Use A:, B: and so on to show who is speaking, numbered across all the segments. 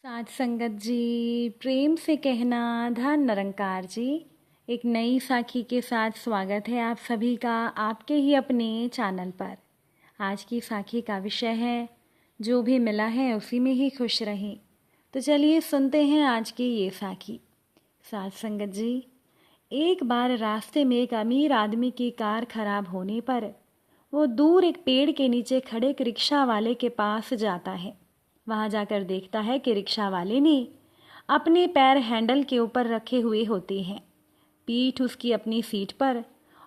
A: साथ संगत जी, प्रेम से कहना धन निरंकार जी। एक नई साखी के साथ स्वागत है आप सभी का आपके ही अपने चैनल पर। आज की साखी का विषय है जो भी मिला है उसी में ही खुश रहें। तो चलिए सुनते हैं आज की ये साखी। साथ संगत जी, एक बार रास्ते में एक अमीर आदमी की कार खराब होने पर वो दूर एक पेड़ के नीचे खड़े एक रिक्शा वाले के पास जाता है। वहां जाकर देखता है कि रिक्शा वाले ने अपने पैर हैंडल के ऊपर रखे हुए होते हैं, पीठ उसकी अपनी सीट पर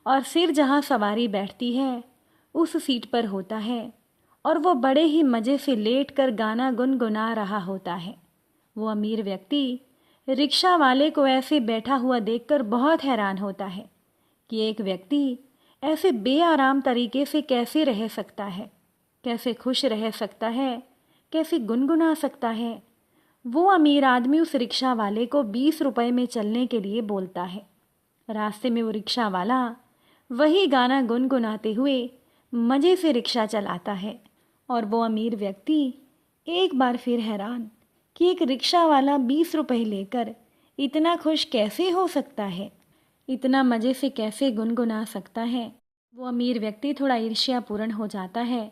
A: और सिर जहां सवारी बैठती है उस सीट पर होता है, और वो बड़े ही मज़े से लेटकर गाना गुनगुना रहा होता है। वो अमीर व्यक्ति रिक्शा वाले को ऐसे बैठा हुआ देखकर बहुत हैरान होता है कि एक व्यक्ति ऐसे बेआराम तरीके से कैसे रह सकता है, कैसे खुश रह सकता है, कैसे गुनगुना सकता है। वो अमीर आदमी उस रिक्शा वाले को 20 रुपए में चलने के लिए बोलता है। रास्ते में वो रिक्शा वाला वही गाना गुनगुनाते हुए मज़े से रिक्शा चलाता है, और वो अमीर व्यक्ति एक बार फिर हैरान कि एक रिक्शा वाला 20 रुपए लेकर इतना खुश कैसे हो सकता है, इतना मज़े से कैसे गुनगुना सकता है। वो अमीर व्यक्ति थोड़ा ईर्ष्यापूर्ण हो जाता है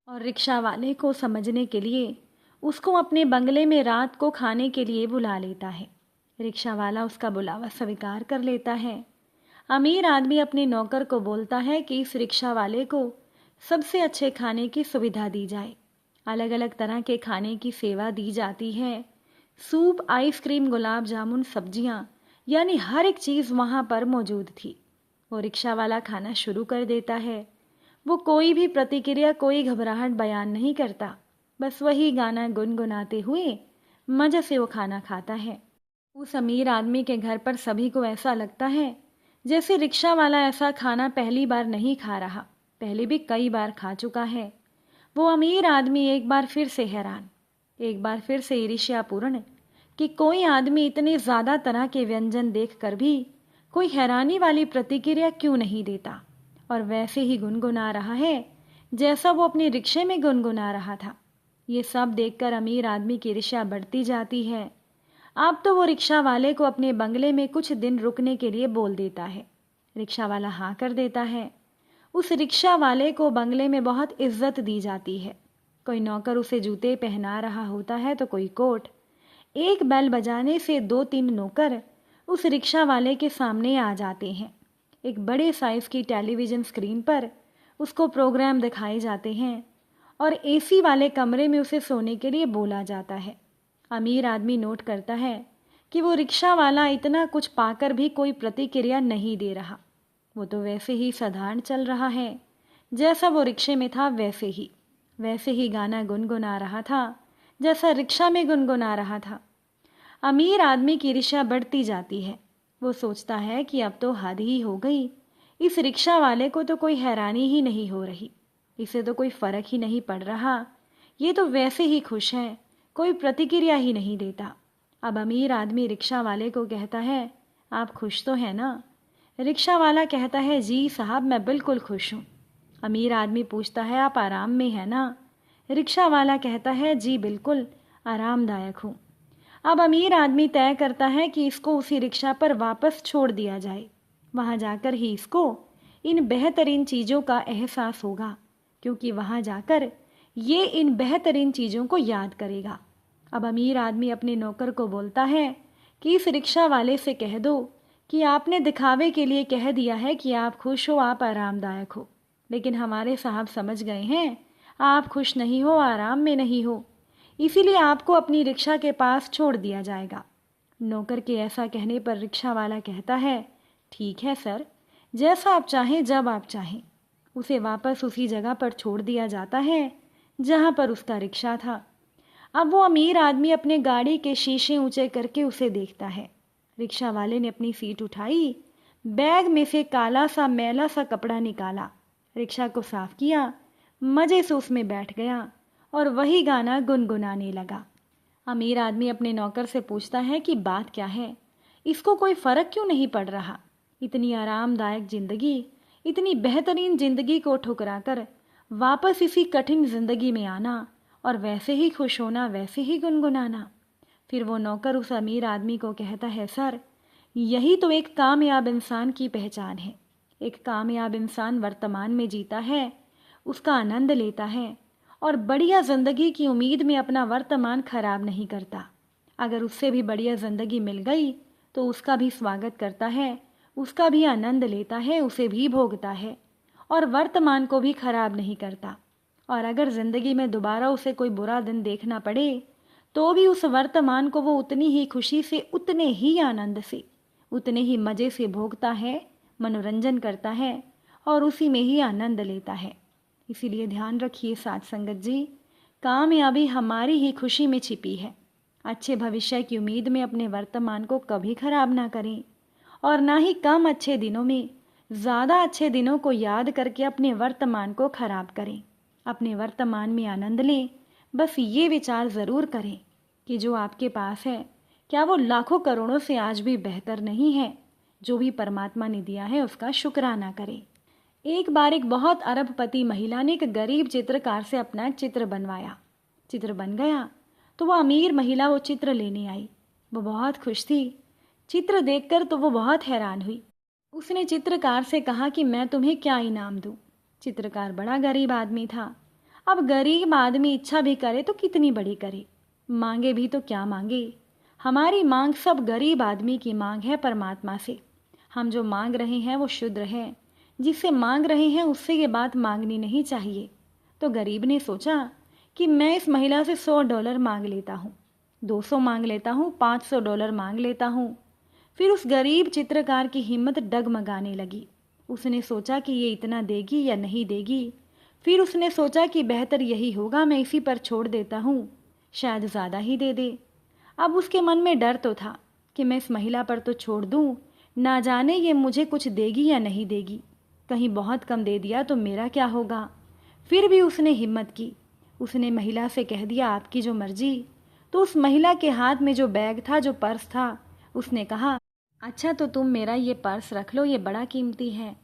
A: और रिक्शा वाले को समझने के लिए उसको अपने बंगले में रात को खाने के लिए बुला लेता है। रिक्शा वाला उसका बुलावा स्वीकार कर लेता है। अमीर आदमी अपने नौकर को बोलता है कि इस रिक्शा वाले को सबसे अच्छे खाने की सुविधा दी जाए। अलग अलग तरह के खाने की सेवा दी जाती है। सूप, आइसक्रीम, गुलाब जामुन, सब्जियां, यानी हर एक चीज़ वहाँ पर मौजूद थी। वो रिक्शा वाला खाना शुरू कर देता है। वो कोई भी प्रतिक्रिया, कोई घबराहट बयान नहीं करता, बस वही गाना गुनगुनाते हुए मज़े से वो खाना खाता है। उस अमीर आदमी के घर पर सभी को ऐसा लगता है जैसे रिक्शा वाला ऐसा खाना पहली बार नहीं खा रहा, पहले भी कई बार खा चुका है। वो अमीर आदमी एक बार फिर से हैरान, एक बार फिर से ईर्ष्यापूर्ण कि कोई आदमी इतने ज़्यादा तरह के व्यंजन देखकर भी कोई हैरानी वाली प्रतिक्रिया क्यों नहीं देता, और वैसे ही गुनगुना रहा है जैसा वो अपने रिक्शे में गुनगुना रहा था। ये सब देखकर अमीर आदमी की ईर्ष्या बढ़ती जाती है। अब तो वो रिक्शा वाले को अपने बंगले में कुछ दिन रुकने के लिए बोल देता है। रिक्शा वाला हाँ कर देता है। उस रिक्शा वाले को बंगले में बहुत इज्जत दी जाती है। कोई नौकर उसे जूते पहना रहा होता है तो कोई कोट। एक बेल बजाने से 2-3 नौकर उस रिक्शा वाले के सामने आ जाते हैं। एक बड़े साइज की टेलीविज़न स्क्रीन पर उसको प्रोग्राम दिखाए जाते हैं, और एसी वाले कमरे में उसे सोने के लिए बोला जाता है। अमीर आदमी नोट करता है कि वो रिक्शा वाला इतना कुछ पाकर भी कोई प्रतिक्रिया नहीं दे रहा। वो तो वैसे ही साधारण चल रहा है, जैसा वो रिक्शे में था वैसे ही गाना गुनगुना रहा था जैसा रिक्शा में गुनगुना रहा था। अमीर आदमी की ईर्ष्या बढ़ती जाती है। वो सोचता है कि अब तो हद ही हो गई, इस रिक्शा वाले को तो कोई हैरानी ही नहीं हो रही, इसे तो कोई फर्क ही नहीं पड़ रहा, ये तो वैसे ही खुश है, कोई प्रतिक्रिया ही नहीं देता। अब अमीर आदमी रिक्शा वाले को कहता है, आप खुश तो हैं ना? रिक्शा वाला कहता है, जी साहब मैं बिल्कुल खुश हूँ। अमीर आदमी पूछता है, आप आराम में है ना? रिक्शा वाला कहता है, जी बिल्कुल आरामदायक हूँ। अब अमीर आदमी तय करता है कि इसको उसी रिक्शा पर वापस छोड़ दिया जाए। वहाँ जाकर ही इसको इन बेहतरीन चीज़ों का एहसास होगा, क्योंकि वहाँ जाकर ये इन बेहतरीन चीज़ों को याद करेगा। अब अमीर आदमी अपने नौकर को बोलता है कि इस रिक्शा वाले से कह दो कि आपने दिखावे के लिए कह दिया है कि आप खुश हो, आप आरामदायक हो, लेकिन हमारे साहब समझ गए हैं आप खुश नहीं हो, आराम में नहीं हो, इसीलिए आपको अपनी रिक्शा के पास छोड़ दिया जाएगा। नौकर के ऐसा कहने पर रिक्शा वाला कहता है, ठीक है सर, जैसा आप चाहें, जब आप चाहें। उसे वापस उसी जगह पर छोड़ दिया जाता है जहां पर उसका रिक्शा था। अब वो अमीर आदमी अपने गाड़ी के शीशे ऊंचे करके उसे देखता है। रिक्शा वाले ने अपनी सीट उठाई, बैग में से काला सा मैला सा कपड़ा निकाला, रिक्शा को साफ किया, मज़े से उसमें बैठ गया और वही गाना गुनगुनाने लगा। अमीर आदमी अपने नौकर से पूछता है कि बात क्या है, इसको कोई फ़र्क क्यों नहीं पड़ रहा? इतनी आरामदायक ज़िंदगी, इतनी बेहतरीन ज़िंदगी को ठुकराकर वापस इसी कठिन ज़िंदगी में आना और वैसे ही खुश होना, वैसे ही गुनगुनाना। फिर वो नौकर उस अमीर आदमी को कहता है, सर, यही तो एक कामयाब इंसान की पहचान है। एक कामयाब इंसान वर्तमान में जीता है, उसका आनंद लेता है और बढ़िया ज़िंदगी की उम्मीद में अपना वर्तमान खराब नहीं करता। अगर उससे भी बढ़िया ज़िंदगी मिल गई तो उसका भी स्वागत करता है, उसका भी आनंद लेता है, उसे भी भोगता है और वर्तमान को भी खराब नहीं करता। और अगर ज़िंदगी में दोबारा उसे कोई बुरा दिन देखना पड़े तो भी उस वर्तमान को वो उतनी ही खुशी से, उतने ही आनंद से, उतने ही मज़े से भोगता है, मनोरंजन करता है और उसी में ही आनंद लेता है। इसीलिए ध्यान रखिए साथ संगत जी, कामयाबी हमारी ही खुशी में छिपी है। अच्छे भविष्य की उम्मीद में अपने वर्तमान को कभी खराब ना करें और ना ही कम अच्छे दिनों में ज़्यादा अच्छे दिनों को याद करके अपने वर्तमान को खराब करें। अपने वर्तमान में आनंद लें। बस ये विचार ज़रूर करें कि जो आपके पास है, क्या वो लाखों करोड़ों से आज भी बेहतर नहीं है? जो भी परमात्मा ने दिया है उसका शुक्राना करें। एक बार एक बहुत अरबपति महिला ने एक गरीब चित्रकार से अपना चित्र बनवाया। चित्र बन गया तो वो अमीर महिला वो चित्र लेने आई। वो बहुत खुश थी। चित्र देखकर तो वो बहुत हैरान हुई। उसने चित्रकार से कहा कि मैं तुम्हें क्या इनाम दूं? चित्रकार बड़ा गरीब आदमी था। अब गरीब आदमी इच्छा भी करे तो कितनी बड़ी करे, मांगे भी तो क्या मांगे। हमारी मांग सब गरीब आदमी की मांग है परमात्मा से। हम जो मांग रहे हैं वो शुद्र है। जिससे मांग रहे हैं उससे ये बात मांगनी नहीं चाहिए। तो गरीब ने सोचा कि मैं इस महिला से $100 मांग लेता हूँ, 200 मांग लेता हूँ, $500 मांग लेता हूँ। फिर उस गरीब चित्रकार की हिम्मत डगमगाने लगी। उसने सोचा कि ये इतना देगी या नहीं देगी। फिर उसने सोचा कि बेहतर यही होगा, मैं इसी पर छोड़ देता हूँ, शायद ज़्यादा ही दे दे। अब उसके मन में डर तो था कि मैं इस महिला पर तो छोड़ दूँ, ना जाने ये मुझे कुछ देगी या नहीं देगी। कहीं बहुत कम दे दिया तो मेरा क्या होगा। फिर भी उसने हिम्मत की। उसने महिला से कह दिया, आपकी जो मर्जी। तो उस महिला के हाथ में जो बैग था, जो पर्स था, उसने कहा, अच्छा तो तुम मेरा ये पर्स रख लो, ये बड़ा कीमती है।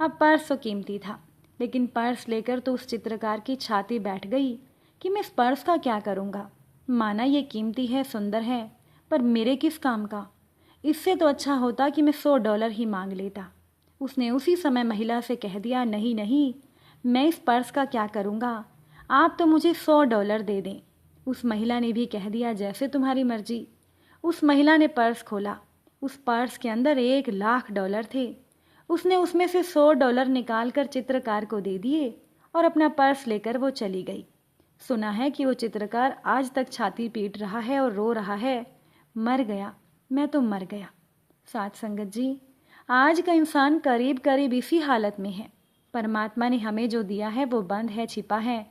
A: अब पर्स तो कीमती था, लेकिन पर्स लेकर तो उस चित्रकार की छाती बैठ गई कि मैं इस पर्स का क्या करूँगा। माना ये कीमती है, सुंदर है, पर मेरे किस काम का। इससे तो अच्छा होता कि मैं $100 ही मांग लेता। उसने उसी समय महिला से कह दिया, नहीं नहीं, मैं इस पर्स का क्या करूँगा, आप तो मुझे $100 दे दें। उस महिला ने भी कह दिया, जैसे तुम्हारी मर्जी। उस महिला ने पर्स खोला। उस पर्स के अंदर $1,00,000 थे। उसने उसमें से $100 निकाल कर चित्रकार को दे दिए और अपना पर्स लेकर वो चली गई। सुना है कि वो चित्रकार आज तक छाती पीट रहा है और रो रहा है, मर गया, मैं तो मर गया। साथ संगत जी, आज का इंसान करीब करीब इसी हालत में है। परमात्मा ने हमें जो दिया है वो बंद है, छिपा है,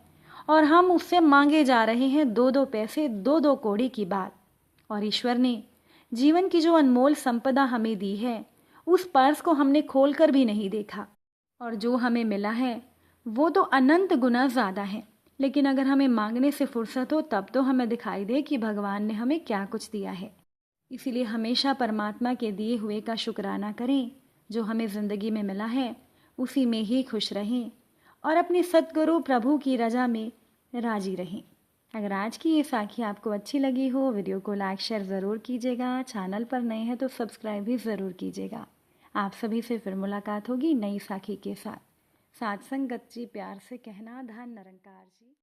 A: और हम उससे मांगे जा रहे हैं 2-2 पैसे, 2-2 कौड़ी की बात। और ईश्वर ने जीवन की जो अनमोल संपदा हमें दी है, उस पर्स को हमने खोल कर भी नहीं देखा। और जो हमें मिला है वो तो अनंत गुना ज़्यादा है। लेकिन अगर हमें मांगने से फुर्सत हो तब तो हमें दिखाई दे कि भगवान ने हमें क्या कुछ दिया है। इसीलिए हमेशा परमात्मा के दिए हुए का शुक्राना करें। जो हमें ज़िंदगी में मिला है उसी में ही खुश रहें और अपने सतगुरु प्रभु की रजा में राजी रहें। अगर आज की ये साखी आपको अच्छी लगी हो, वीडियो को लाइक शेयर ज़रूर कीजिएगा। चैनल पर नए हैं तो सब्सक्राइब भी ज़रूर कीजिएगा। आप सभी से फिर मुलाकात होगी नई साखी के साथ। साथ संगत जी, प्यार से कहना, धन निरंकार जी।